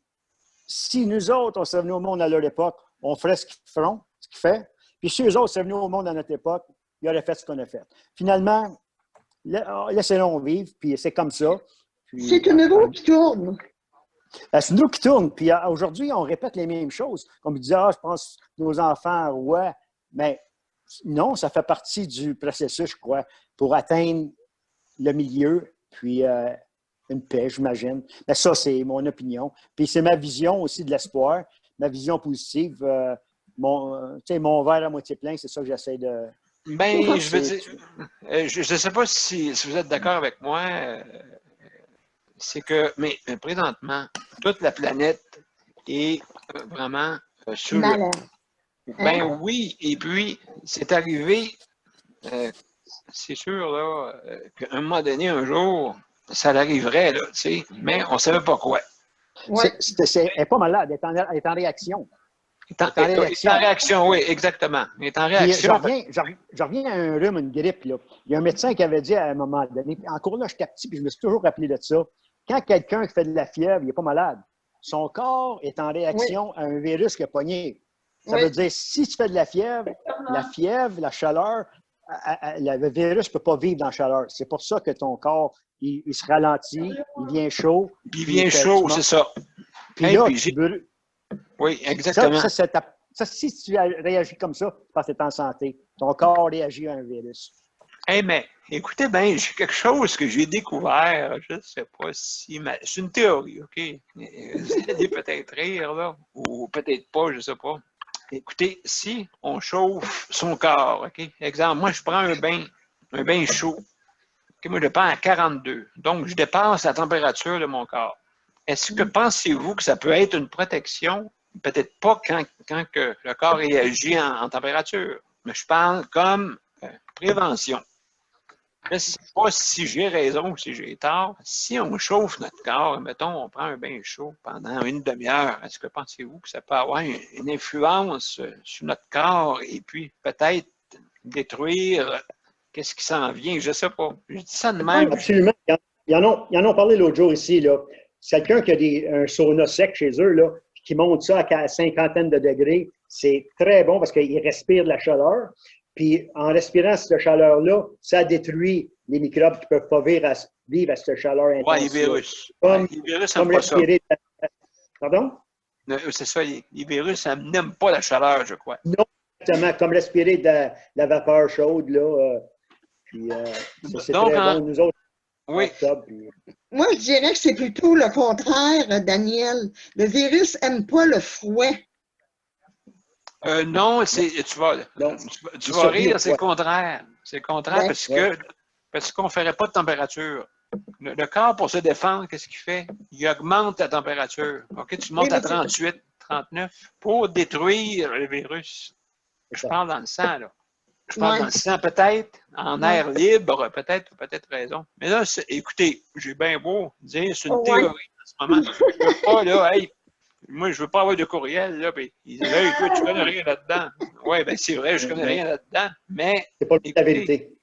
si nous autres, on serait venus au monde à leur époque, on ferait ce qu'ils feront, ce qu'ils font. Puis si eux autres seraient venus au monde à notre époque, ils auraient fait ce qu'on a fait. Finalement, laissez-les vivre, puis c'est comme ça. Puis, c'est une roue qui tourne. c'est une roue qui tourne. Puis aujourd'hui, on répète les mêmes choses. Comme il disait, je pense nos enfants, ouais. Mais non, ça fait partie du processus, je crois, pour atteindre le milieu, puis une paix, j'imagine. Mais ça, c'est mon opinion. Puis c'est ma vision aussi de l'espoir, ma vision positive. Mon verre à moitié plein, c'est ça que j'essaie de... Ben, je veux dire, je ne sais pas si vous êtes d'accord avec moi, c'est que, mais présentement, toute la planète est vraiment sur le... Malade. Ben oui, et puis, c'est arrivé, c'est sûr, là, qu'à un moment donné, un jour, ça arriverait, là, tu sais, mais on ne savait pas quoi. Ouais. Elle n'est pas malade, elle est en réaction. Elle est en réaction, oui, exactement. Elle est en réaction. Je reviens à un rhume, une grippe. Là. Il y a un médecin qui avait dit à un moment donné, encore là, j'étais petit, puis je me suis toujours rappelé de ça. Quand quelqu'un qui fait de la fièvre, il n'est pas malade. Son corps est en réaction à un virus qui a pogné. Ça veut dire, si tu fais de la fièvre, la chaleur, le virus ne peut pas vivre dans la chaleur. C'est pour ça que ton corps, il se ralentit, il vient chaud. Il vient chaud, c'est ça. Puis là, oui, exactement. Si tu réagis comme ça, parce que tu es en santé. Ton corps réagit à un virus. Hey, mais écoutez bien, j'ai quelque chose que j'ai découvert. Je ne sais pas si... C'est une théorie, OK? Vous allez peut-être rire, là, ou peut-être pas, je ne sais pas. Écoutez, si on chauffe son corps, OK? Exemple, moi, je prends un bain chaud. Okay, moi, je prends à 42. Donc, je dépasse la température de mon corps. Est-ce que pensez-vous que ça peut être une protection? Peut-être pas quand que le corps réagit en température, mais je parle comme prévention. Je ne sais pas si j'ai raison ou si j'ai tort. Si on chauffe notre corps, mettons, on prend un bain chaud pendant une demi-heure, est-ce que pensez-vous que ça peut avoir une influence sur notre corps et puis peut-être détruire qu'est-ce qui s'en vient? Je ne sais pas. Je dis ça de même. Absolument. Ils en ont parlé l'autre jour ici. C'est quelqu'un qui a un sauna sec chez eux, là, qui monte ça à 50 de degrés. C'est très bon parce qu'il respire de la chaleur. Puis en respirant cette chaleur-là, ça détruit les microbes qui ne peuvent pas vivre à cette chaleur intense. Oui, les virus. Les virus n'aiment pas ça. Pardon? C'est ça, les virus n'aiment pas la chaleur, je crois. Non, exactement. Comme respirer de la vapeur chaude, là. C'est donc, très bon. Nous autres, oui. Moi, je dirais que c'est plutôt le contraire, Daniel. Le virus n'aime pas le froid. Non, tu vas rire, c'est le contraire. C'est le contraire parce qu'on ne ferait pas de température. Le corps, pour se défendre, qu'est-ce qu'il fait? Il augmente la température. OK, tu montes à 38, 39 pour détruire le virus. Je parle dans le sang, là. Je parle dans le sang, peut-être, en air libre, peut-être raison. Mais là, écoutez, j'ai bien beau dire, c'est une théorie en ce moment. Je veux pas, là, moi, je veux pas avoir de courriel, là, puis ils disent, hey, écoute, tu connais rien là-dedans. Oui, bien, c'est vrai, je connais rien là-dedans, mais. C'est pas la vérité.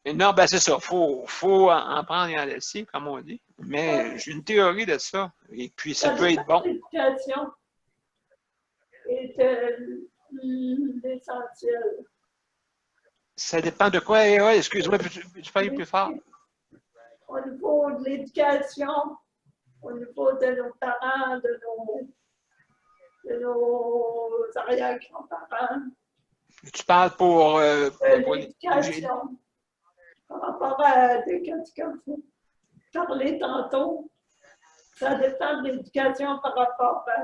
Non, ben c'est ça. Faut en prendre et en laisser, comme on dit. Mais j'ai une théorie de ça. Et puis, ça peut être bon. L'éducation est l'essentiel. Ça dépend de quoi, Réa? Excuse-moi, peux-tu parler plus fort? Au niveau de l'éducation, au niveau de nos parents, de nos arrière-grands-parents, Tu parles pour l'éducation par rapport à ce que tu as parlé tantôt. Ça dépend de l'éducation par rapport à...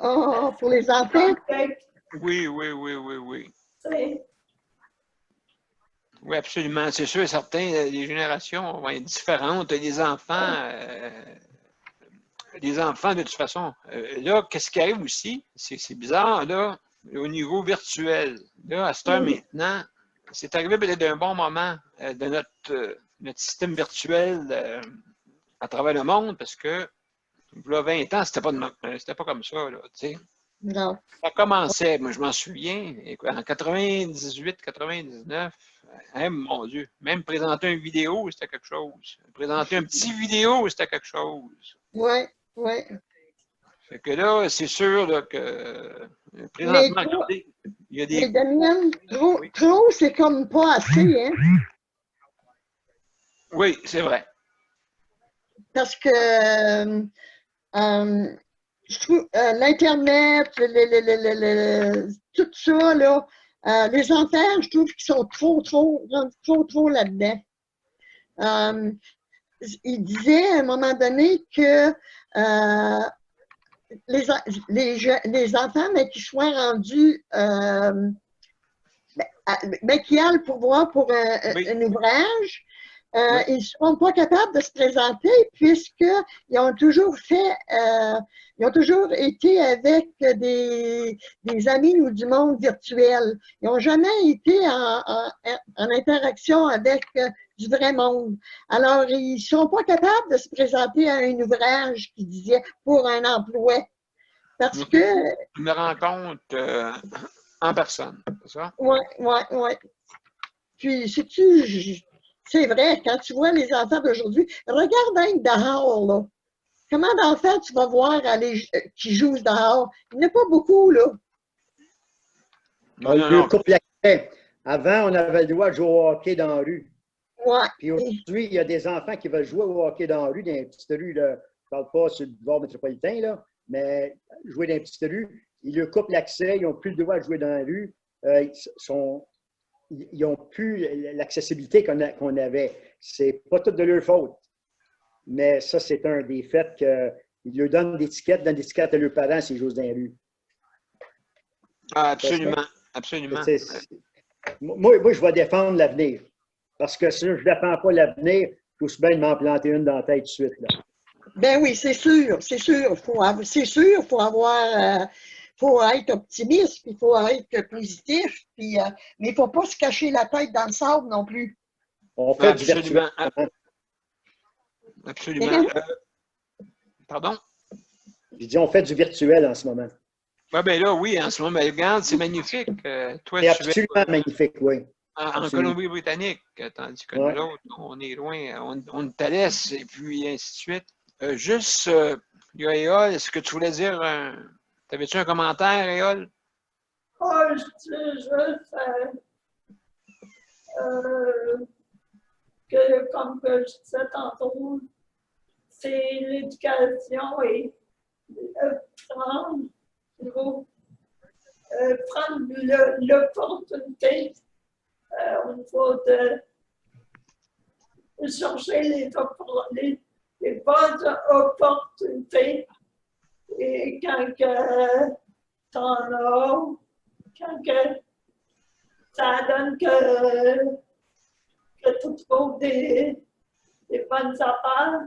Oh, pour les enfants? Oui. Oui, absolument. C'est sûr et certain, les générations vont être différentes. Les enfants, de toute façon. Là, qu'est-ce qui arrive aussi? C'est bizarre, là, au niveau virtuel. Là, à cette heure maintenant, c'est arrivé peut-être d'un bon moment de notre système virtuel à travers le monde, parce que, il y a 20 ans, c'était pas comme ça, là, tu sais. Non. Ça commençait, moi je m'en souviens, en 98, 99, hein, mon Dieu, même présenter une vidéo, c'était quelque chose. Présenter un petit vidéo, c'était quelque chose. Oui. Fait que là, c'est sûr là, que Mais présentement, regardez, il y a des... mais Daniel, Oui, trop, c'est comme pas assez, hein? oui, c'est vrai. Parce que je trouve l'Internet, tout ça, là, les enfants, je trouve qu'ils sont trop là-dedans. Il disait à un moment donné que les enfants, mais qui soient rendus qui aillent pour voir pour un ouvrage, ils ne seront pas capables de se présenter puisqu'ils ont toujours ils ont toujours été avec des amis ou du monde virtuel. Ils n'ont jamais été en interaction avec du vrai monde. Alors, ils ne sont pas capables de se présenter à un ouvrage qui disait pour un emploi. Parce que. Une rencontre en personne, c'est ça? Oui. Puis, c'est vrai, quand tu vois les enfants d'aujourd'hui, regarde un dehors, là. Comment d'enfants tu vas voir qui jouent dehors? Il n'y en a pas beaucoup, là. Non. Coupe l'accès. Avant, on avait le droit de jouer au hockey dans la rue. Ouais. Puis aujourd'hui, il y a des enfants qui veulent jouer au hockey dans la rue, dans les petites rues, là. Je ne parle pas sur le bord métropolitain, là, mais jouer dans les petites rues, ils leur coupent l'accès, ils n'ont plus le droit de jouer dans la rue. Ils n'ont plus l'accessibilité qu'on avait. C'est pas tout de leur faute. Mais ça, c'est un des faits qu'ils leur donnent des étiquettes à leurs parents s'ils jouent dans la rue. Ah, absolument. Moi, je vais défendre l'avenir. Parce que si je ne défends pas l'avenir, je suis bien de m'en planter une dans la tête tout de suite. Là. Ben oui, c'est sûr. Faut être optimiste, puis il faut être positif, puis, mais il ne faut pas se cacher la tête dans le sable non plus. On fait du virtuel. Absolument. Pardon? Je dis, on fait du virtuel en ce moment. Ben là, oui, en ce moment, regarde, c'est magnifique. Toi, c'est absolument magnifique, oui. En Colombie-Britannique, tandis que nous autres, on est loin, on te laisse, et puis ainsi de suite. Réol, est-ce que tu voulais dire, t'avais-tu un commentaire, Réol? Je dis juste que, comme je disais tantôt, c'est l'éducation et prendre l'opportunité au niveau de chercher les bonnes opportunités. Et quand tu en as, quand ça donne que tu trouves des bonnes affaires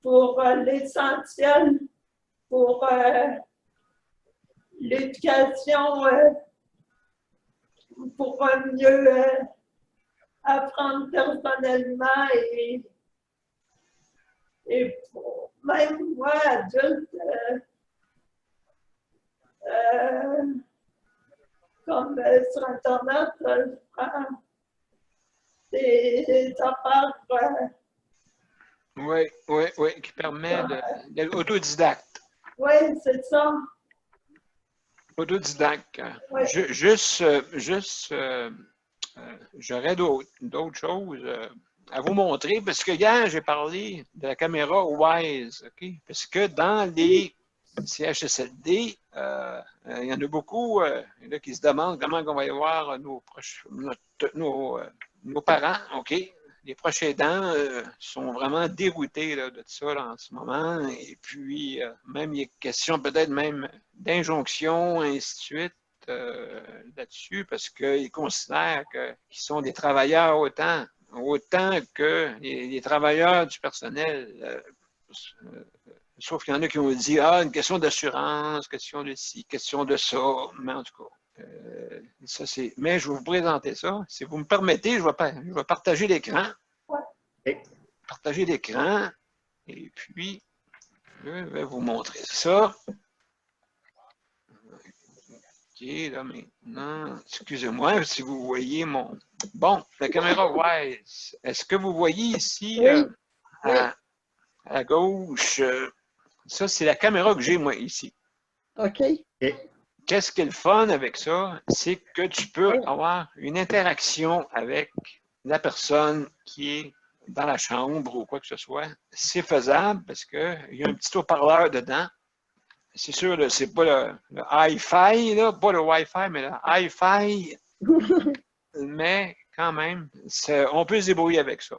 pour l'essentiel, pour l'éducation, pour mieux apprendre personnellement et pour, même moi, adulte, comme sur Internet, je prends des affaires. Oui, oui, oui, qui permet d'être autodidacte. Oui, c'est ça. Autodidacte. Ouais. J'aurais d'autres choses à vous montrer parce que hier, j'ai parlé de la caméra Wyze, OK? Parce que dans les CHSLD, il y en a beaucoup là, qui se demandent comment on va y voir nos parents, OK? Les proches aidants sont vraiment déroutés là, de ça là, en ce moment. Et puis, même, il y a question peut-être même d'injonction, ainsi de suite, là-dessus, parce qu'ils considèrent qu'ils sont des travailleurs autant que les travailleurs du personnel. Sauf qu'il y en a qui ont dit, une question d'assurance, question de ci, question de ça, mais en tout cas. Ça, mais je vais vous présenter ça. Si vous me permettez, je vais partager l'écran. Ouais. Partager l'écran. Et puis, je vais vous montrer ça. OK, là maintenant, excusez-moi si vous voyez mon... Bon, la caméra Wyze. Est-ce que vous voyez ici, Oui. à gauche, ça, c'est la caméra que j'ai, moi, ici. OK. Qu'est-ce qui est le fun avec ça? C'est que tu peux avoir une interaction avec la personne qui est dans la chambre ou quoi que ce soit. C'est faisable parce qu'il y a un petit haut-parleur dedans. C'est sûr, c'est pas le Hi-Fi, pas le Wi-Fi, mais le Hi-Fi. Mais quand même, on peut se débrouiller avec ça.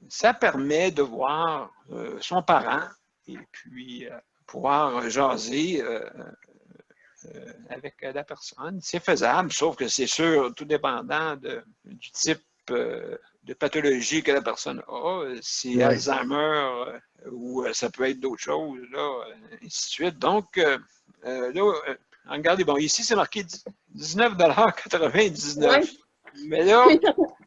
Ça permet de voir son parent et puis pouvoir jaser avec la personne. C'est faisable, sauf que c'est sûr, tout dépendant du type de pathologie que la personne a, c'est Alzheimer ou ça peut être d'autres choses, là, ainsi de suite. Donc, là, regardez, bon, ici, c'est marqué 19,99 $. Ouais. Mais là,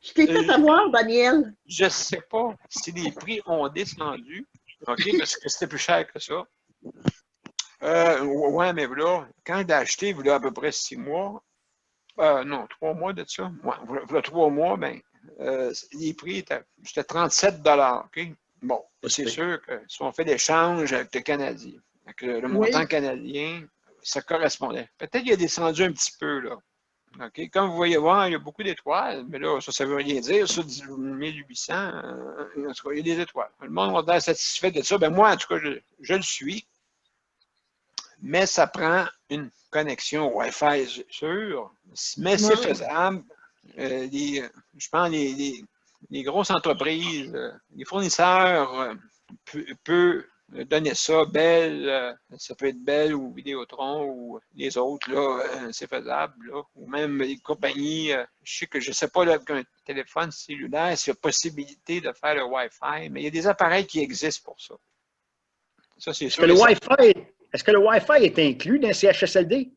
Je t'ai fait avoir, Daniel. je ne sais pas si les prix ont descendu, OK, parce que c'était plus cher que ça. Ouais, mais là, quand j'ai acheté, il y a à peu près 6 mois, non, 3 mois de ça, voilà 3 mois, ben, les prix c'était 37 $, OK? Bon, c'est sûr que si on fait l'échange avec le Canadien, avec le montant canadien, ça correspondait. Peut-être qu'il a descendu un petit peu, là. OK? Comme vous voyez voir, il y a beaucoup d'étoiles, mais là, ça ne veut rien dire. Ça, 1800, en tout cas, il y a des étoiles. Le monde va être satisfait de ça. Ben moi, en tout cas, je le suis. Mais ça prend une connexion Wi-Fi sûre. Mais c'est faisable. Je pense que les grosses entreprises, les fournisseurs peuvent donner ça, Bell, ça peut être Bell ou Vidéotron ou les autres, là, c'est faisable. Là. Ou même les compagnies, je ne sais pas là, qu'un téléphone cellulaire, s'il y a possibilité de faire le Wi-Fi, mais il y a des appareils qui existent pour ça. Ça, c'est sûr. Est-ce que le Wi-Fi est inclus dans le CHSLD?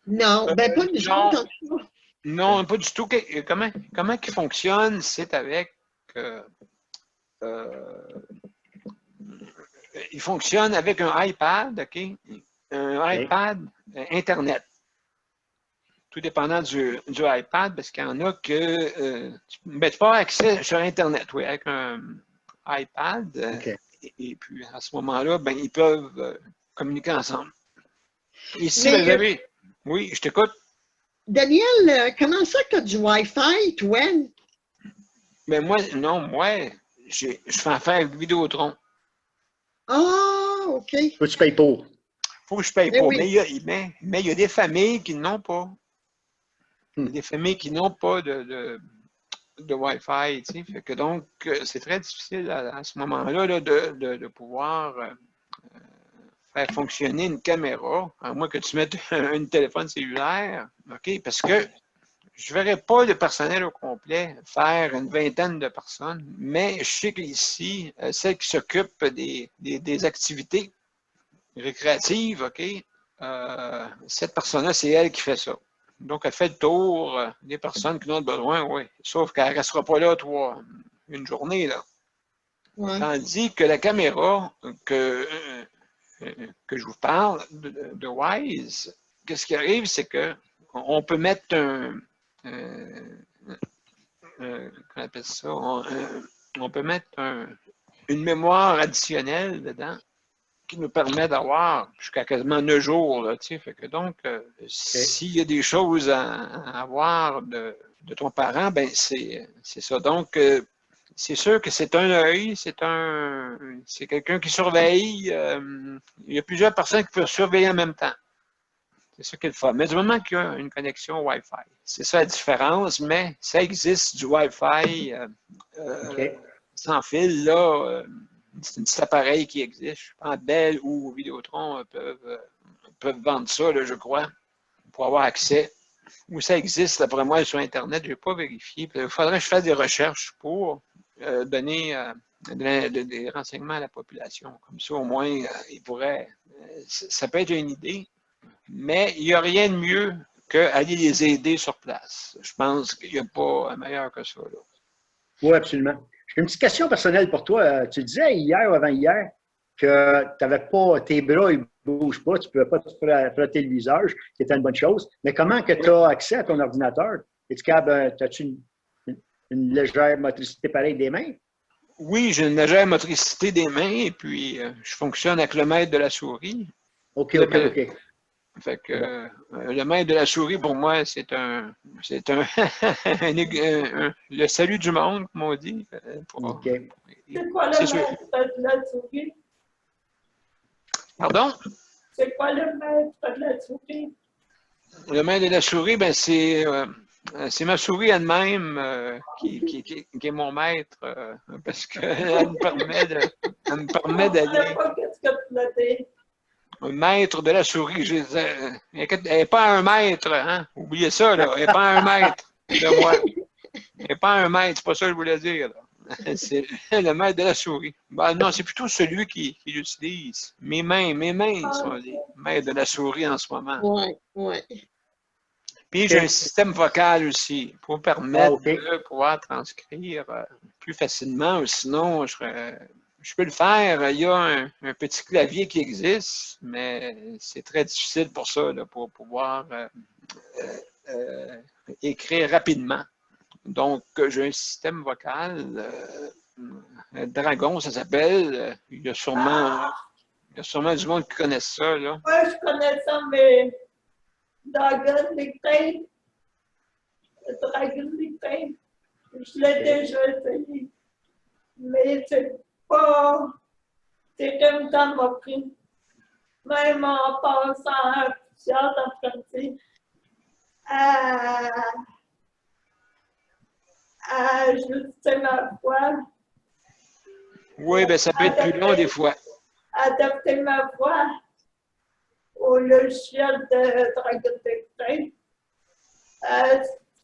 Non, ben pas du tout. Non, pas du tout. Comment il fonctionne, c'est avec... il fonctionne avec un iPad, OK? Un iPad Internet. Tout dépendant du iPad, parce qu'il y en a que... tu peux pas accès sur Internet, oui, avec un iPad. Et puis, à ce moment-là, ben, ils peuvent communiquer ensemble. Ici, vous avez... Oui, je t'écoute. Daniel, comment ça que tu as du Wi-Fi, toi? Mais moi, je fais affaire avec Vidéotron. Ah, OK. Faut que tu payes pour. Faut que je paye pour. Mais il y a des familles qui n'ont pas. Il y a des familles qui n'ont pas de Wi-Fi. Tu sais, fait que donc, c'est très difficile à ce moment-là là, de pouvoir faire fonctionner une caméra, à moins que tu mettes un téléphone cellulaire, OK? Parce que je ne verrais pas le personnel au complet faire une vingtaine de personnes, mais je sais qu'ici, celle qui s'occupe des activités récréatives, OK? Cette personne-là, c'est elle qui fait ça. Donc, elle fait le tour des personnes qui en ont besoin, oui. Sauf qu'elle ne restera pas là une journée, là. Ouais. Tandis que la caméra que je vous parle de Wyze, qu'est-ce qui arrive, c'est qu'on peut mettre appelle ça? On peut mettre une mémoire additionnelle dedans qui nous permet d'avoir jusqu'à quasiment 9 jours. Là, fait que donc, s'il y a des choses à avoir de ton parent, ben c'est ça. Donc, c'est sûr que c'est un œil, c'est quelqu'un qui surveille. Il y a plusieurs personnes qui peuvent surveiller en même temps. C'est ça qu'il faut. Mais du moment qu'il y a une connexion Wi-Fi, c'est ça la différence, mais ça existe du Wi-Fi sans fil, là. C'est un petit appareil qui existe. Je pense Bell ou Vidéotron peuvent vendre ça, là, je crois, pour avoir accès. Où ça existe, d'après moi, sur Internet, je n'ai pas vérifié. Il faudrait que je fasse des recherches pour donner des renseignements à la population. Comme ça, au moins, ils pourraient. Ça peut être une idée, mais il n'y a rien de mieux qu'aller les aider sur place. Je pense qu'il n'y a pas meilleur que ça. Là. Oui, absolument. J'ai une petite question personnelle pour toi. Tu disais hier ou avant-hier que tu n'avais pas tes bras, ils ne bougent pas, tu ne pouvais pas te frotter le visage, qui était une bonne chose. Mais comment que tu as accès à ton ordinateur? As-tu une légère motricité pareille des mains? Oui, j'ai une légère motricité des mains et puis je fonctionne avec le maître de la souris. OK. Fait que le maître de la souris, pour moi, c'est le salut du monde, comme on dit. Okay. C'est quoi le maître de la souris? Pardon? C'est quoi le maître de la souris? Le maître de la souris, ben c'est ma souris elle-même qui est mon maître parce qu'elle me permet d'aller. Qu'est-ce que tu l'as dit? Un maître de la souris, elle n'est pas un maître, hein? Oubliez ça, là. Elle n'est pas un maître de moi. Elle n'est pas un maître, c'est pas ça que je voulais dire. C'est le maître de la souris. Ben, non, c'est plutôt celui qui l'utilise. Mes mains sont les maîtres de la souris en ce moment. Oui. Puis j'ai un système vocal aussi pour permettre de pouvoir transcrire plus facilement, ou sinon je peux le faire. Il y a un petit clavier qui existe, mais c'est très difficile pour ça, là, pour pouvoir écrire rapidement. Donc, j'ai un système vocal, Dragon, ça s'appelle. Il y a sûrement du monde qui connaît ça. Là. Oui, je connais ça, mais Dragon Dictate, je l'ai déjà essayé. Mais c'est pas. C'est comme ça m'a pris. Même en passant à plusieurs apprentis à ajuster ma voix. Oui, bien, ça peut être plus long des fois. Adapter ma voix au logiciel de Dragon Dictate.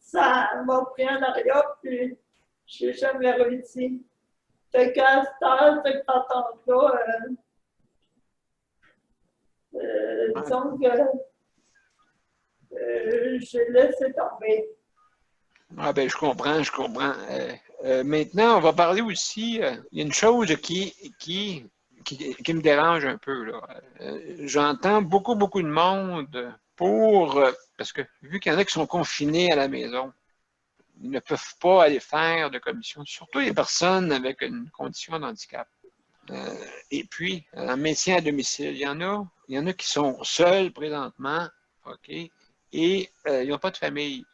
Ça m'a pris en arrière, puis je n'ai jamais réussi. Fait qu'à cette heure, cette entente-là, disons que je laisse tomber. Ah ben, je comprends. Maintenant, on va parler aussi, il y a une chose qui me dérange un peu. Là. J'entends beaucoup de monde parce que vu qu'il y en a qui sont confinés à la maison, ils ne peuvent pas aller faire de commission, surtout les personnes avec une condition de handicap. Et puis, en maintien à domicile, il y en a qui sont seuls présentement, OK, et ils n'ont pas de famille.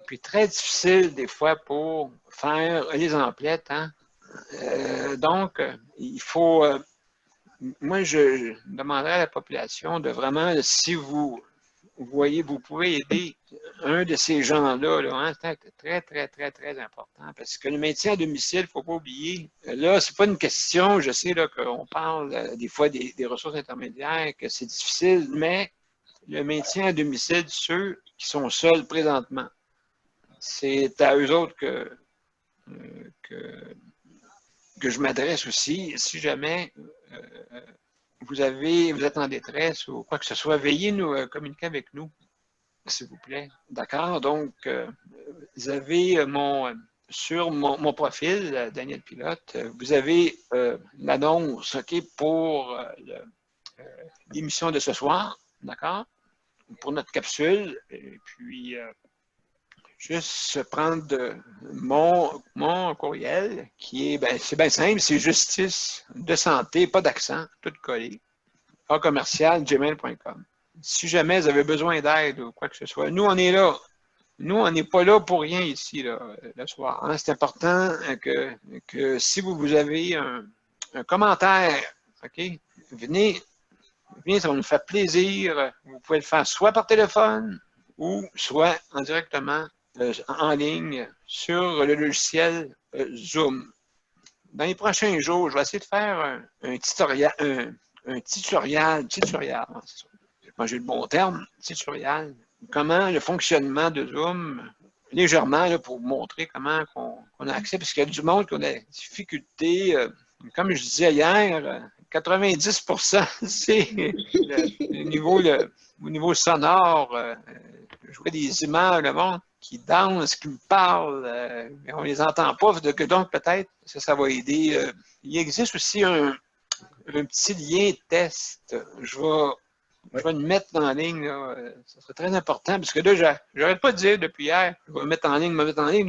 Puis très difficile des fois pour faire les emplettes. Hein? Donc, il faut. Moi, je demanderais à la population de vraiment, si vous voyez, vous pouvez aider un de ces gens-là. Là, hein? C'est très important. Parce que le maintien à domicile, il ne faut pas oublier. Là, ce n'est pas une question, je sais qu'on parle des fois des ressources intermédiaires, que c'est difficile, mais le maintien à domicile, ceux qui sont seuls présentement, c'est à eux autres que je m'adresse aussi. Si jamais vous êtes en détresse ou quoi que ce soit, veuillez nous communiquer avec nous, s'il vous plaît. D'accord? Donc, vous avez sur mon profil, Daniel Pilote, vous avez l'annonce pour l'émission de ce soir, d'accord? Pour notre capsule. Et puis, juste prendre mon courriel qui est, c'est bien simple, c'est justice de santé, pas d'accent, tout collé, @gmail.com. Si jamais vous avez besoin d'aide ou quoi que ce soit, nous, on est là. Nous, on n'est pas là pour rien ici, là, le soir. Hein? C'est important que si vous avez un commentaire, OK, venez, ça va nous faire plaisir. Vous pouvez le faire soit par téléphone ou soit directement en ligne sur le logiciel Zoom. Dans les prochains jours, je vais essayer de faire un tutoriel, j'ai le bon terme, tutoriel. Comment le fonctionnement de Zoom, légèrement, là, pour vous montrer comment on a accès, parce qu'il y a du monde qui a des difficultés. Comme je disais hier, 90%, c'est au niveau sonore. Je vois des images, le monde qui dansent, qui me parlent, mais on ne les entend pas. Donc, peut-être, ça va aider. Il existe aussi un petit lien test. Je vais le mettre en ligne. Ça serait très important, parce que là, j'arrête pas de dire depuis hier, je vais me mettre en ligne, je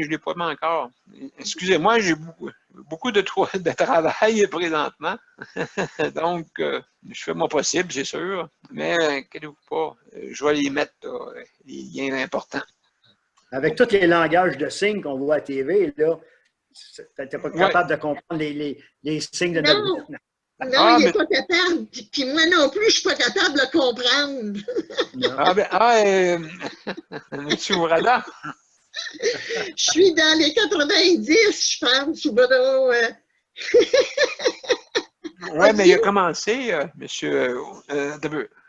ne l'ai pas mis encore. Excusez-moi, j'ai beaucoup de travail présentement. Donc, je fais mon possible, c'est sûr. Mais inquiétez-vous pas, je vais les mettre, les liens importants. Avec tous les langages de signes qu'on voit à TV, là, tu n'es pas capable de comprendre les signes de notre vie. Non, il n'est pas capable. Puis moi non plus, je ne suis pas capable de comprendre. M. Ourada. Je suis dans les 90, je pense, ou bon. Oui, mais il a commencé, M.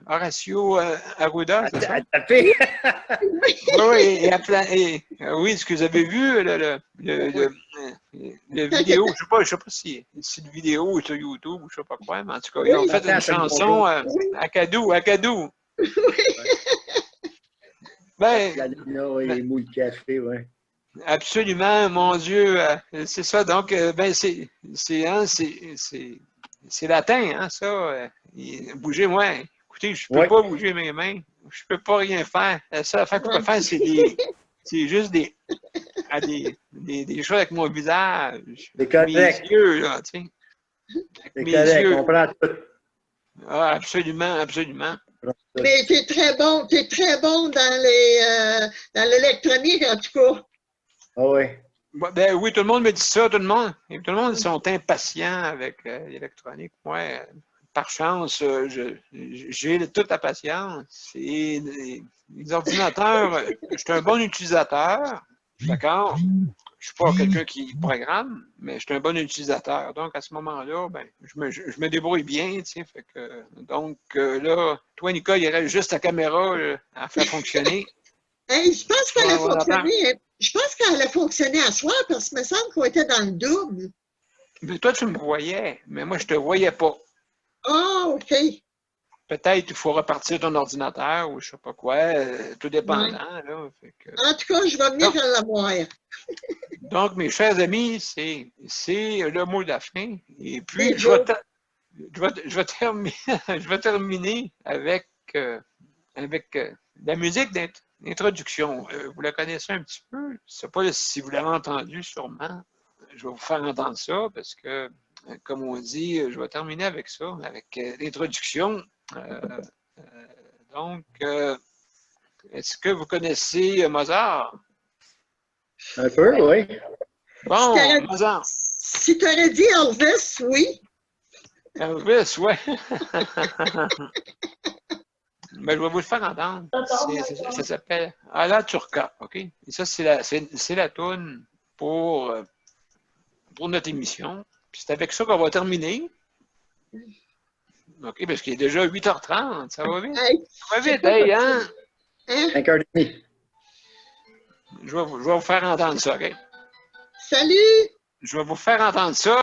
Horacio Arruda, c'est ça? Oui, est-ce que vous avez vu le vidéo? Je ne sais pas si c'est une vidéo sur YouTube ou je ne sais pas quoi, mais en tout cas, ils ont fait une chanson Acadou. Oui. Les moules café, oui. Absolument, mon Dieu, c'est ça. Donc, c'est latin, hein, ça. Bougez-moi. Écoutez, je ne peux pas bouger mes mains. Je ne peux pas rien faire. La seule affaire que je peux faire, c'est juste des choses avec mon visage. C'est correct. Mes yeux, là, tu sais. C'est correct, on prend tout. Ah, absolument, absolument. Mais tu es très bon dans l'électronique, en tout cas. Ah oui. Oui, tout le monde me dit ça, tout le monde sont impatients avec l'électronique. Moi, par chance, j'ai toute la patience. Et les ordinateurs, je suis un bon utilisateur, d'accord? Je ne suis pas quelqu'un qui programme, mais je suis un bon utilisateur. Donc, à ce moment-là, je me débrouille bien, tu sais. Donc, là, toi, Nicole, il reste juste ta caméra à faire fonctionner. Hey, je pense qu'elle a fonctionné. Je pense qu'elle a fonctionné à soir parce qu'il me semble qu'on était dans le double. Mais toi, tu me voyais, mais moi, je ne te voyais pas. Ah, OK. Peut-être qu'il faut repartir ton ordinateur ou je ne sais pas quoi, tout dépendant. Là, En tout cas, je vais venir la voir. Donc, mes chers amis, c'est le mot de la fin. Et puis, je vais terminer avec la musique d'introduction. Vous la connaissez un petit peu. Je ne sais pas si vous l'avez entendu, sûrement. Je vais vous faire entendre ça parce que, comme on dit, je vais terminer avec ça, avec l'introduction. Donc, est-ce que vous connaissez Mozart? Un peu, oui. Bon, Mozart. Si tu aurais dit Elvis, oui. Elvis, oui. Mais je vais vous le faire entendre. Ça s'appelle Ala Turca, OK? Et ça, c'est la toune pour notre émission. Puis c'est avec ça qu'on va terminer. OK, parce qu'il est déjà 8h30. Ça va vite? Ça va vite, hey, hein? 5h30. Je vais vous faire entendre ça, OK? Salut! Je vais vous faire entendre ça.